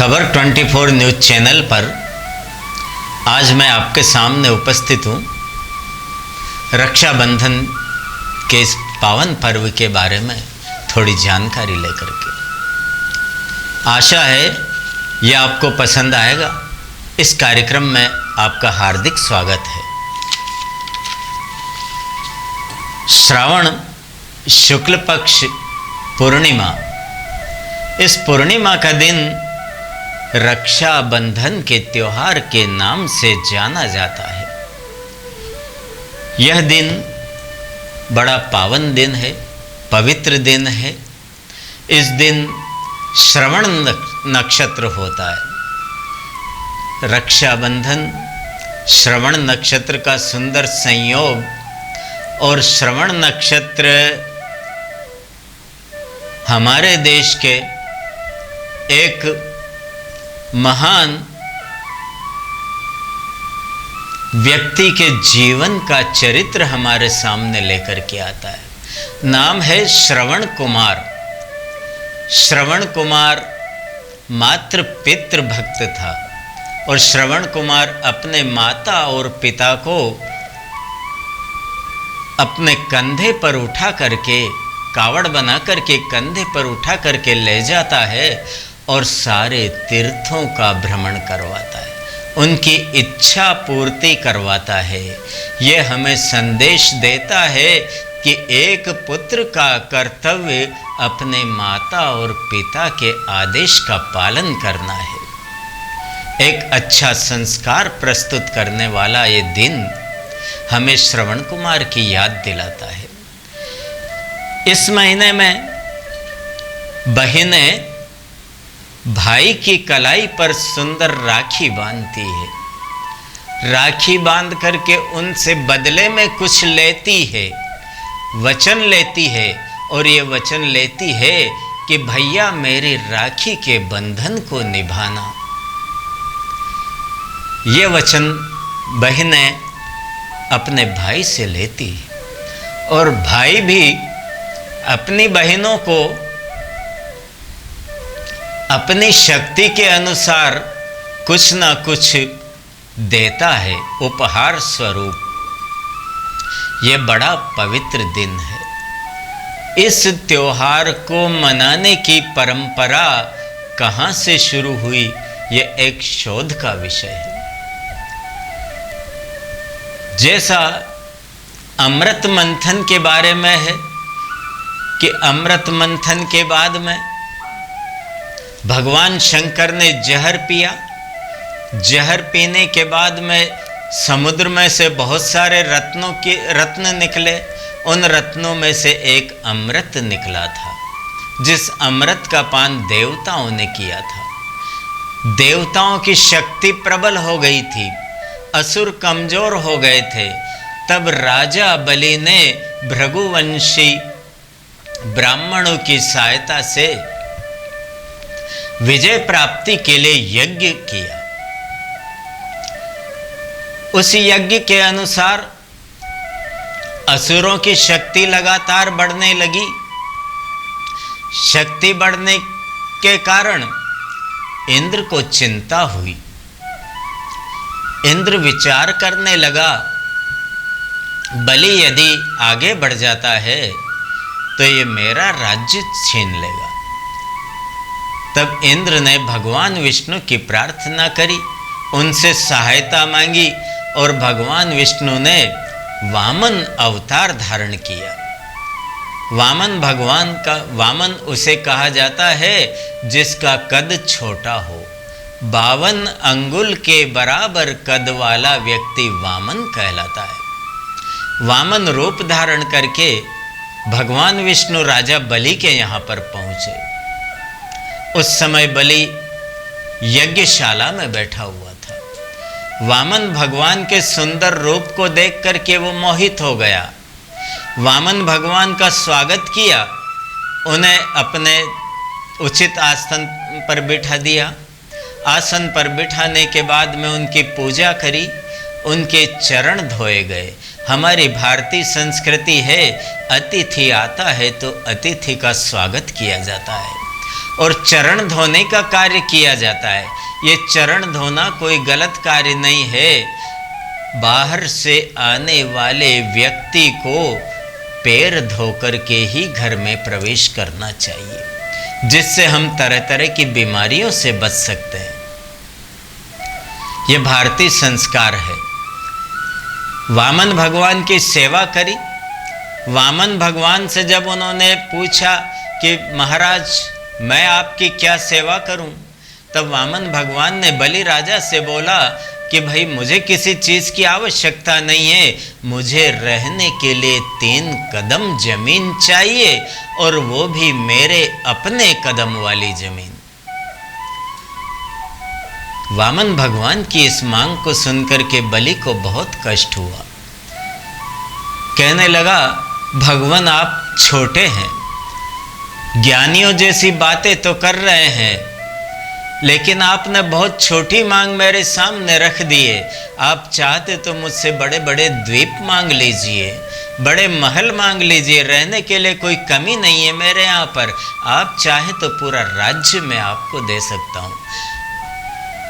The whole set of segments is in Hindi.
खबर 24 न्यूज़ चैनल पर आज मैं आपके सामने उपस्थित हूँ रक्षाबंधन के इस पावन पर्व के बारे में थोड़ी जानकारी लेकर के। आशा है यह आपको पसंद आएगा। इस कार्यक्रम में आपका हार्दिक स्वागत है। श्रावण शुक्ल पक्ष पूर्णिमा, इस पूर्णिमा का दिन रक्षाबंधन के त्योहार के नाम से जाना जाता है। यह दिन बड़ा पावन दिन है, पवित्र दिन है। इस दिन श्रवण नक्षत्र होता है। रक्षाबंधन श्रवण नक्षत्र का सुंदर संयोग और श्रवण नक्षत्र हमारे देश के एक महान व्यक्ति के जीवन का चरित्र हमारे सामने लेकर के आता है। नाम है श्रवण कुमार। श्रवण कुमार मातृ पितृ भक्त था और श्रवण कुमार अपने माता और पिता को अपने कंधे पर उठा करके, कावड़ बना करके कंधे पर उठा करके ले जाता है और सारे तीर्थों का भ्रमण करवाता है, उनकी इच्छा पूर्ति करवाता है। ये हमें संदेश देता है कि एक पुत्र का कर्तव्य अपने माता और पिता के आदेश का पालन करना है। एक अच्छा संस्कार प्रस्तुत करने वाला ये दिन हमें श्रवण कुमार की याद दिलाता है। इस महीने में बहनें भाई की कलाई पर सुंदर राखी बांधती है। राखी बांध करके उनसे बदले में कुछ लेती है, वचन लेती है और ये वचन लेती है कि भैया मेरी राखी के बंधन को निभाना। ये वचन बहनें अपने भाई से लेती है और भाई भी अपनी बहनों को अपनी शक्ति के अनुसार कुछ ना कुछ देता है उपहार स्वरूप। ये बड़ा पवित्र दिन है। इस त्योहार को मनाने की परंपरा कहाँ से शुरू हुई, ये एक शोध का विषय है। जैसा अमृत मंथन के बारे में है कि अमृत मंथन के बाद में भगवान शंकर ने जहर पिया। जहर पीने के बाद में समुद्र में से बहुत सारे रत्न निकले। उन रत्नों में से एक अमृत निकला था, जिस अमृत का पान देवताओं ने किया था। देवताओं की शक्ति प्रबल हो गई थी, असुर कमजोर हो गए थे। तब राजा बलि ने भृगुवंशी ब्राह्मणों की सहायता से विजय प्राप्ति के लिए यज्ञ किया। उस यज्ञ के अनुसार असुरों की शक्ति लगातार बढ़ने लगी। शक्ति बढ़ने के कारण इंद्र को चिंता हुई। इंद्र विचार करने लगा, बलि यदि आगे बढ़ जाता है तो ये मेरा राज्य छीन लेगा। तब इंद्र ने भगवान विष्णु की प्रार्थना करी, उनसे सहायता मांगी और भगवान विष्णु ने वामन अवतार धारण किया। वामन उसे कहा जाता है जिसका कद छोटा हो। 52 अंगुल के बराबर कद वाला व्यक्ति वामन कहलाता है। वामन रूप धारण करके भगवान विष्णु राजा बलि के यहाँ पर पहुँचे। उस समय बलि यज्ञशाला में बैठा हुआ था। वामन भगवान के सुंदर रूप को देख करके वो मोहित हो गया। वामन भगवान का स्वागत किया, उन्हें अपने उचित आसन पर बिठा दिया। आसन पर बिठाने के बाद में उनकी पूजा करी, उनके चरण धोए गए। हमारी भारतीय संस्कृति है, अतिथि आता है तो अतिथि का स्वागत किया जाता है। और चरण धोने का कार्य किया जाता है। ये चरण धोना कोई गलत कार्य नहीं है। बाहर से आने वाले व्यक्ति को पैर धोकर के ही घर में प्रवेश करना चाहिए, जिससे हम तरह तरह की बीमारियों से बच सकते हैं। यह भारतीय संस्कार है। वामन भगवान की सेवा करी। वामन भगवान से जब उन्होंने पूछा कि महाराज मैं आपकी क्या सेवा करूं, तब वामन भगवान ने बलि राजा से बोला कि भाई मुझे किसी चीज़ की आवश्यकता नहीं है, मुझे रहने के लिए 3 कदम जमीन चाहिए, और वो भी मेरे अपने कदम वाली जमीन। वामन भगवान की इस मांग को सुनकर के बलि को बहुत कष्ट हुआ। कहने लगा, भगवान आप छोटे हैं, ज्ञानियों जैसी बातें तो कर रहे हैं, लेकिन आपने बहुत छोटी मांग मेरे सामने रख दिए। आप चाहते तो मुझसे बड़े बड़े द्वीप मांग लीजिए, बड़े महल मांग लीजिए, रहने के लिए कोई कमी नहीं है मेरे यहाँ पर। आप चाहे तो पूरा राज्य मैं आपको दे सकता हूँ।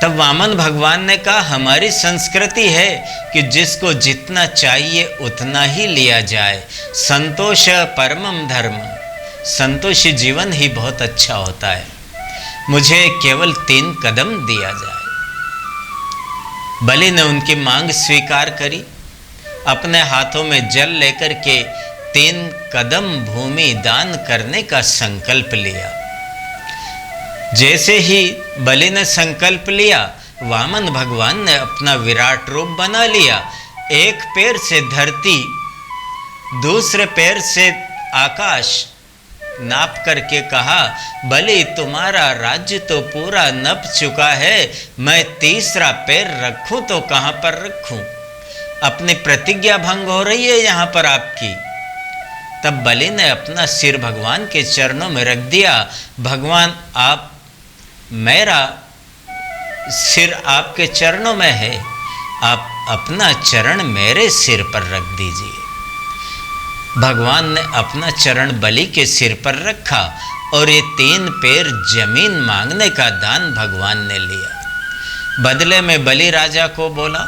तब वामन भगवान ने कहा, हमारी संस्कृति है कि जिसको जितना चाहिए उतना ही लिया जाए। संतोष परमम धर्म, संतोषी जीवन ही बहुत अच्छा होता है। मुझे केवल 3 कदम दिया जाए। बलि ने उनकी मांग स्वीकार करी। अपने हाथों में जल लेकर के 3 कदम भूमि दान करने का संकल्प लिया। जैसे ही बलि ने संकल्प लिया, वामन भगवान ने अपना विराट रूप बना लिया। एक पैर से धरती, दूसरे पैर से आकाश नाप करके कहा, बलि तुम्हारा राज्य तो पूरा नप चुका है, मैं तीसरा पैर रखूं तो कहां पर रखूं? अपनी प्रतिज्ञा भंग हो रही है यहां पर आपकी। तब बलि ने अपना सिर भगवान के चरणों में रख दिया। भगवान आप, मेरा सिर आपके चरणों में है, आप अपना चरण मेरे सिर पर रख दीजिए। भगवान ने अपना चरण बलि के सिर पर रखा और ये 3 पैर जमीन मांगने का दान भगवान ने लिया। बदले में बलि राजा को बोला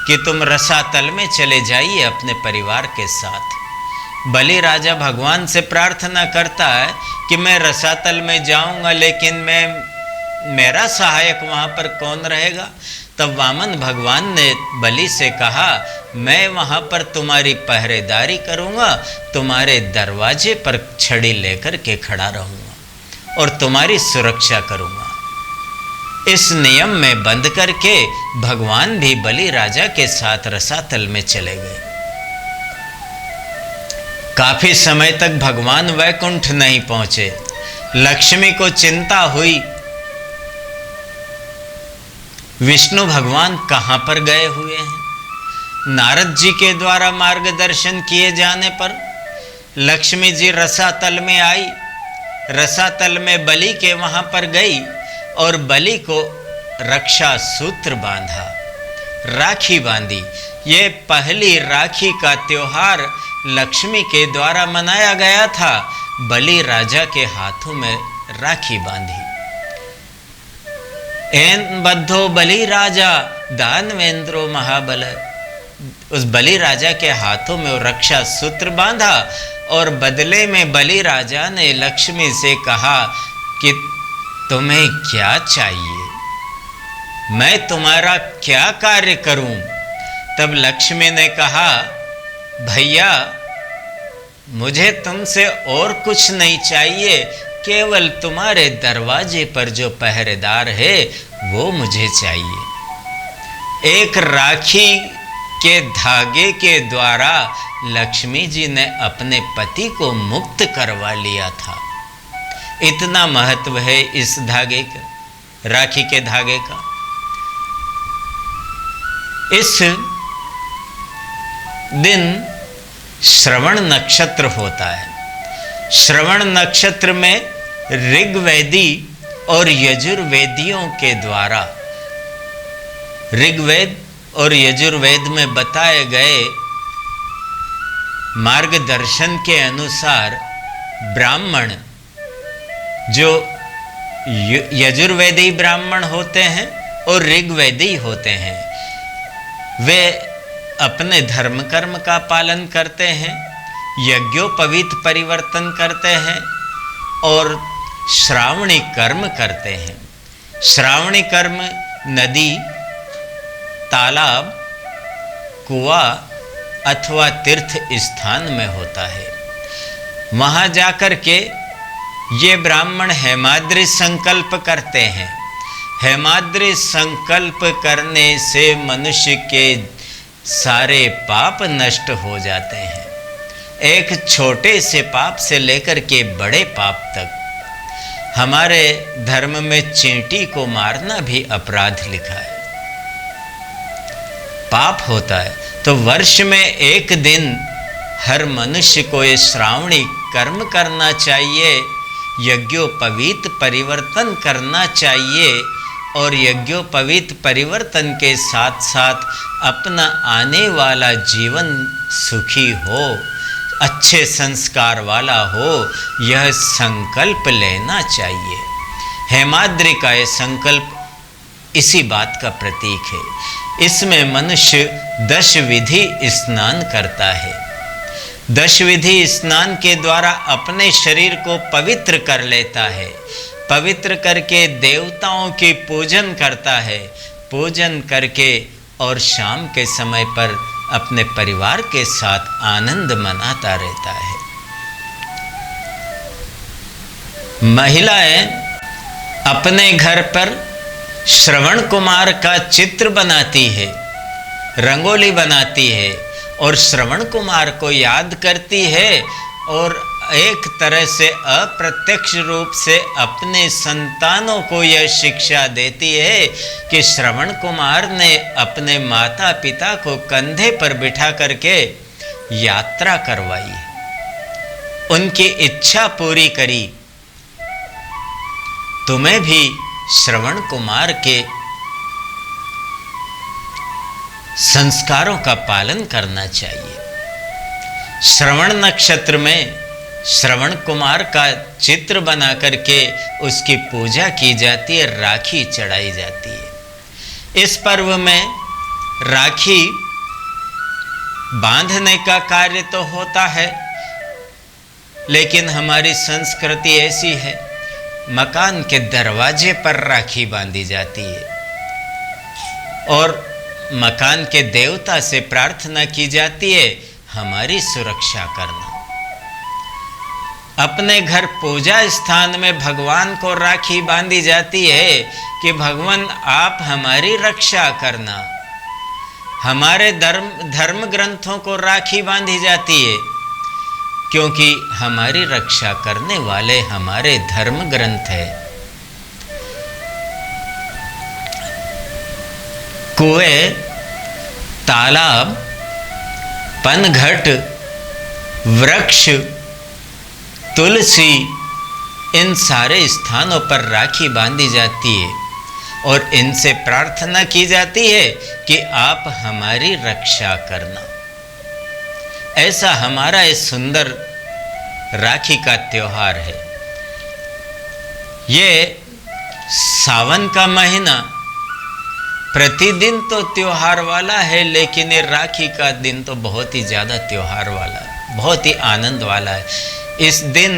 कि तुम रसातल में चले जाइए अपने परिवार के साथ। बलि राजा भगवान से प्रार्थना करता है कि मैं रसातल में जाऊंगा, लेकिन मेरा सहायक वहाँ पर कौन रहेगा? तब वामन भगवान ने बलि से कहा, मैं वहाँ पर तुम्हारी पहरेदारी करूँगा, तुम्हारे दरवाजे पर छड़ी लेकर के खड़ा रहूँगा और तुम्हारी सुरक्षा करूँगा। इस नियम में बंद करके भगवान भी बलि राजा के साथ रसातल में चले गए। काफी समय तक भगवान वैकुंठ नहीं पहुँचे। लक्ष्मी को चिंता हुई, विष्णु भगवान कहाँ पर गए हुए हैं। नारद जी के द्वारा मार्गदर्शन किए जाने पर लक्ष्मी जी रसातल में आई। रसातल में बलि के वहाँ पर गई और बलि को रक्षा सूत्र बांधा, राखी बांधी। ये पहली राखी का त्योहार लक्ष्मी के द्वारा मनाया गया था। बलि राजा के हाथों में राखी बांधी। एन बद्धो बलि राजा दानवेंद्रो महाबल। उस बलि राजा के हाथों में वो रक्षा सूत्र बांधा और बदले में बलि राजा ने लक्ष्मी से कहा कि तुम्हें क्या चाहिए, मैं तुम्हारा क्या कार्य करूं? तब लक्ष्मी ने कहा, भैया मुझे तुमसे और कुछ नहीं चाहिए, केवल तुम्हारे दरवाजे पर जो पहरेदार है वो मुझे चाहिए। एक राखी के धागे के द्वारा लक्ष्मी जी ने अपने पति को मुक्त करवा लिया था। इतना महत्व है इस धागे का, राखी के धागे का। इस दिन श्रवण नक्षत्र होता है। श्रवण नक्षत्र में ऋग्वेदी और यजुर्वेदियों के द्वारा, ऋग्वेद और यजुर्वेद में बताए गए मार्गदर्शन के अनुसार ब्राह्मण जो यजुर्वेदी ब्राह्मण होते हैं और ऋग्वेदी होते हैं। वे अपने धर्म कर्म का पालन करते हैं, यज्ञोपवीत परिवर्तन करते हैं और श्रावणी कर्म करते हैं। श्रावणी कर्म नदी, तालाब, कुआं अथवा तीर्थ स्थान में होता है। वहाँ जाकर के ये ब्राह्मण हेमाद्रि संकल्प करते हैं। हेमाद्रि संकल्प करने से मनुष्य के सारे पाप नष्ट हो जाते हैं। एक छोटे से पाप से लेकर के बड़े पाप तक। हमारे धर्म में चींटी को मारना भी अपराध लिखा है, पाप होता है। तो वर्ष में एक दिन हर मनुष्य को ये श्रावणी कर्म करना चाहिए, यज्ञोपवीत परिवर्तन करना चाहिए और यज्ञोपवीत परिवर्तन के साथ साथ अपना आने वाला जीवन सुखी हो, अच्छे संस्कार वाला हो, यह संकल्प लेना चाहिए। हेमाद्रि का यह संकल्प इसी बात का प्रतीक है। इसमें मनुष्य 10 विधि स्नान करता है। 10 विधि स्नान के द्वारा अपने शरीर को पवित्र कर लेता है। पवित्र करके देवताओं की पूजन करता है। पूजन करके और शाम के समय पर अपने परिवार के साथ आनंद मनाता रहता है। महिलाएं अपने घर पर श्रवण कुमार का चित्र बनाती है, रंगोली बनाती है और श्रवण कुमार को याद करती है और एक तरह से अप्रत्यक्ष रूप से अपने संतानों को यह शिक्षा देती है कि श्रवण कुमार ने अपने माता पिता को कंधे पर बिठा करके यात्रा करवाई, उनकी इच्छा पूरी करी। तुम्हें भी श्रवण कुमार के संस्कारों का पालन करना चाहिए। श्रवण नक्षत्र में श्रवण कुमार का चित्र बना करके उसकी पूजा की जाती है, राखी चढ़ाई जाती है। इस पर्व में राखी बांधने का कार्य तो होता है, लेकिन हमारी संस्कृति ऐसी है, मकान के दरवाजे पर राखी बांधी जाती है और मकान के देवता से प्रार्थना की जाती है हमारी सुरक्षा करना। अपने घर पूजा स्थान में भगवान को राखी बांधी जाती है कि भगवान आप हमारी रक्षा करना। हमारे धर्म ग्रंथों को राखी बांधी जाती है क्योंकि हमारी रक्षा करने वाले हमारे धर्म ग्रंथ है। कुएं, तालाब, पनघट, वृक्ष, तुलसी, इन सारे स्थानों पर राखी बांधी जाती है और इनसे प्रार्थना की जाती है कि आप हमारी रक्षा करना। ऐसा हमारा ये सुंदर राखी का त्योहार है। ये सावन का महीना प्रतिदिन तो त्योहार वाला है, लेकिन ये राखी का दिन तो बहुत ही ज़्यादा त्योहार वाला है, बहुत ही आनंद वाला है। इस दिन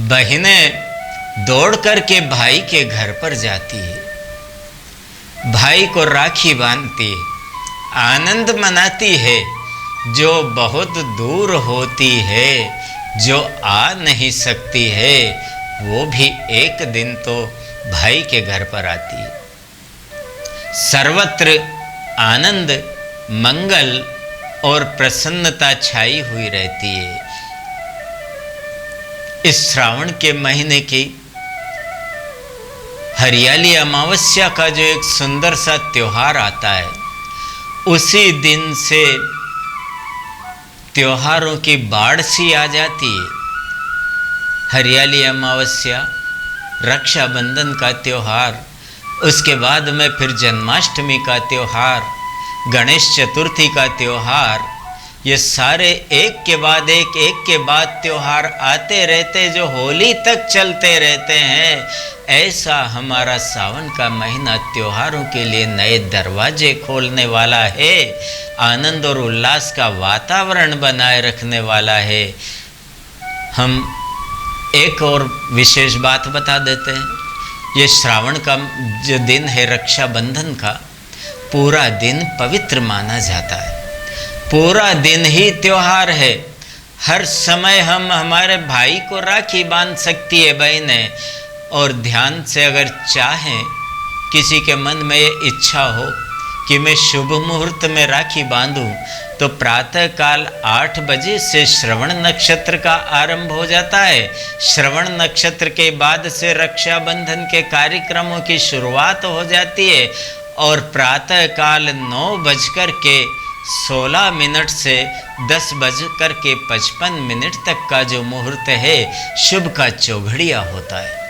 बहनें दौड़ करके भाई के घर पर जाती है, भाई को राखी बांधती है, आनंद मनाती है। जो बहुत दूर होती है, जो आ नहीं सकती है, वो भी एक दिन तो भाई के घर पर आती है। सर्वत्र आनंद, मंगल और प्रसन्नता छाई हुई रहती है। इस श्रावण के महीने की हरियाली अमावस्या का जो एक सुंदर सा त्योहार आता है, उसी दिन से त्योहारों की बाढ़ सी आ जाती है। हरियाली अमावस्या, रक्षाबंधन का त्योहार, उसके बाद में फिर जन्माष्टमी का त्योहार, गणेश चतुर्थी का त्योहार ये सारे एक के बाद एक के बाद त्योहार आते रहते जो होली तक चलते रहते हैं, ऐसा हमारा सावन का महीना त्योहारों के लिए नए दरवाजे खोलने वाला है, आनंद और उल्लास का वातावरण बनाए रखने वाला है। हम एक और विशेष बात बता देते हैं, ये श्रावण का जो दिन है रक्षाबंधन का, पूरा दिन पवित्र माना जाता है, पूरा दिन ही त्योहार है। हर समय हम हमारे भाई को राखी बांध सकती है बहनें, और ध्यान से अगर चाहें, किसी के मन में ये इच्छा हो कि मैं शुभ मुहूर्त में राखी बांधूं, तो प्रातःकाल 8 बजे से श्रवण नक्षत्र का आरंभ हो जाता है। श्रवण नक्षत्र के बाद से रक्षाबंधन के कार्यक्रमों की शुरुआत हो जाती है, और प्रातःकाल 9:16 से 10:55 तक का जो मुहूर्त है, शुभ का चौघड़िया होता है।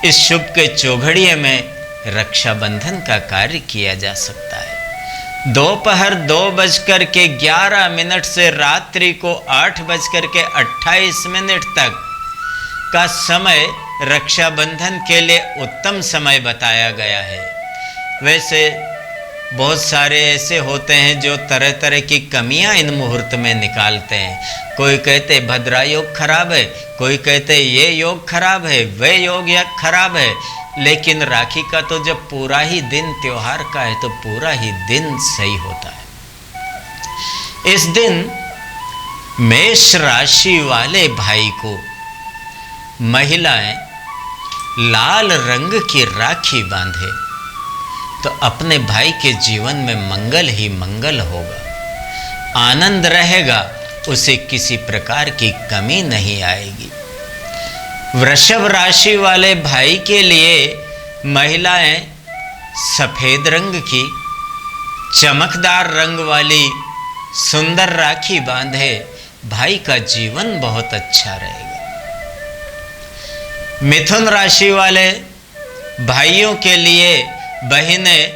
इस शुभ के चौघड़िए में रक्षाबंधन का कार्य किया जा सकता है। दोपहर 2:11 से रात्रि को 8:28 तक का समय रक्षाबंधन के लिए उत्तम समय बताया गया है। वैसे बहुत सारे ऐसे होते हैं जो तरह तरह की कमियां इन मुहूर्त में निकालते हैं। कोई कहते भद्रा योग खराब है, कोई कहते ये योग खराब है, वे योग या खराब है। लेकिन राखी का तो जब पूरा ही दिन त्योहार का है, तो पूरा ही दिन सही होता है। इस दिन मेष राशि वाले भाई को महिलाएं लाल रंग की राखी बांधे तो अपने भाई के जीवन में मंगल ही मंगल होगा, आनंद रहेगा, उसे किसी प्रकार की कमी नहीं आएगी। वृषभ राशि वाले भाई के लिए महिलाएं सफेद रंग की चमकदार रंग वाली सुंदर राखी बांधे, भाई का जीवन बहुत अच्छा रहेगा। मिथुन राशि वाले भाइयों के लिए बहनें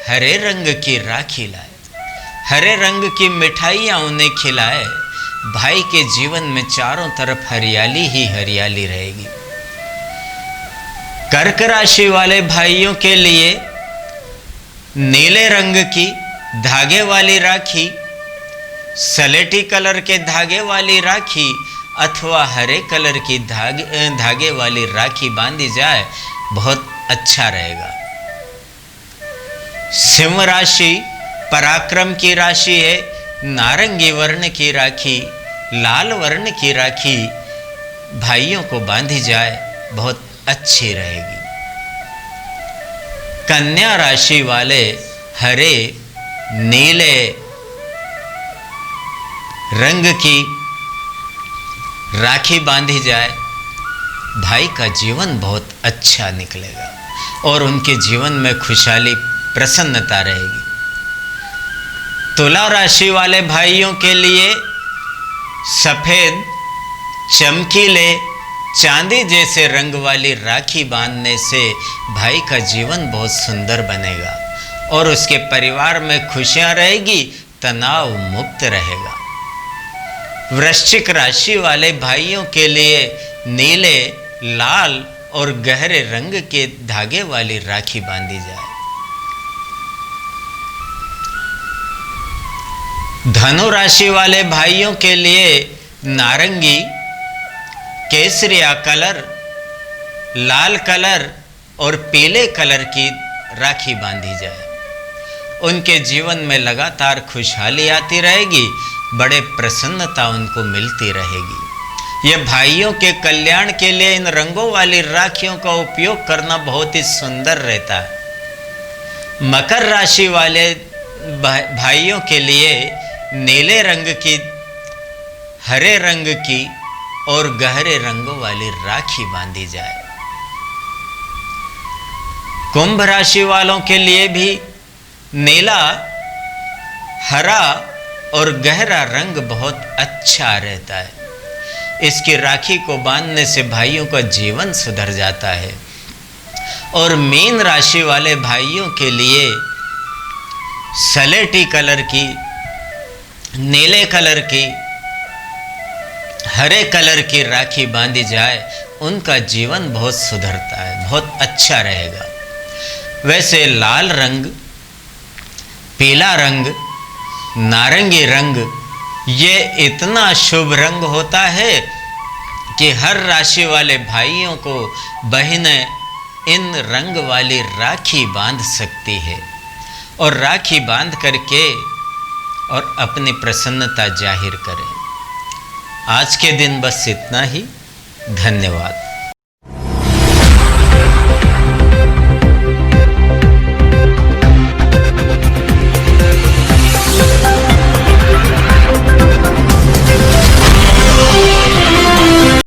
हरे रंग की राखी लाए, हरे रंग की मिठाइयाँ उन्हें खिलाए, भाई के जीवन में चारों तरफ हरियाली ही हरियाली रहेगी। कर्क राशि वाले भाइयों के लिए नीले रंग की धागे वाली राखी, सलेटी कलर के धागे वाली राखी अथवा हरे कलर की धागे वाली राखी बांधी जाए, बहुत अच्छा रहेगा। सिंह राशि पराक्रम की राशि है, नारंगी वर्ण की राखी, लाल वर्ण की राखी भाइयों को बांधी जाए, बहुत अच्छी रहेगी। कन्या राशि वाले हरे नीले रंग की राखी बांधी जाए, भाई का जीवन बहुत अच्छा निकलेगा और उनके जीवन में खुशहाली प्रसन्नता रहेगी। तुला राशि वाले भाइयों के लिए सफेद चमकीले चांदी जैसे रंग वाली राखी बांधने से भाई का जीवन बहुत सुंदर बनेगा और उसके परिवार में खुशियां रहेगी, तनाव मुक्त रहेगा। वृश्चिक राशि वाले भाइयों के लिए नीले, लाल और गहरे रंग के धागे वाली राखी बांधी जाए। धनु राशि वाले भाइयों के लिए नारंगी, केसरिया कलर, लाल कलर और पीले कलर की राखी बांधी जाए। उनके जीवन में लगातार खुशहाली आती रहेगी, बड़े प्रसन्नता उनको मिलती रहेगी। ये भाइयों के कल्याण के लिए इन रंगों वाली राखियों का उपयोग करना बहुत ही सुंदर रहता है। मकर राशि वाले भाइयों के लिए नीले रंग की, हरे रंग की और गहरे रंगों वाली राखी बांधी जाए। कुंभ राशि वालों के लिए भी नीला, हरा और गहरा रंग बहुत अच्छा रहता है। इसकी राखी को बांधने से भाइयों का जीवन सुधर जाता है। और मीन राशि वाले भाइयों के लिए सलेटी कलर की नीले कलर की, हरे कलर की राखी बांधी जाए, उनका जीवन बहुत सुधरता है, बहुत अच्छा रहेगा। वैसे लाल रंग, पीला रंग, नारंगी रंग, ये इतना शुभ रंग होता है कि हर राशि वाले भाइयों को बहनें इन रंग वाली राखी बांध सकती है और राखी बांध करके और अपनी प्रसन्नता जाहिर करें। आज के दिन बस इतना ही। धन्यवाद।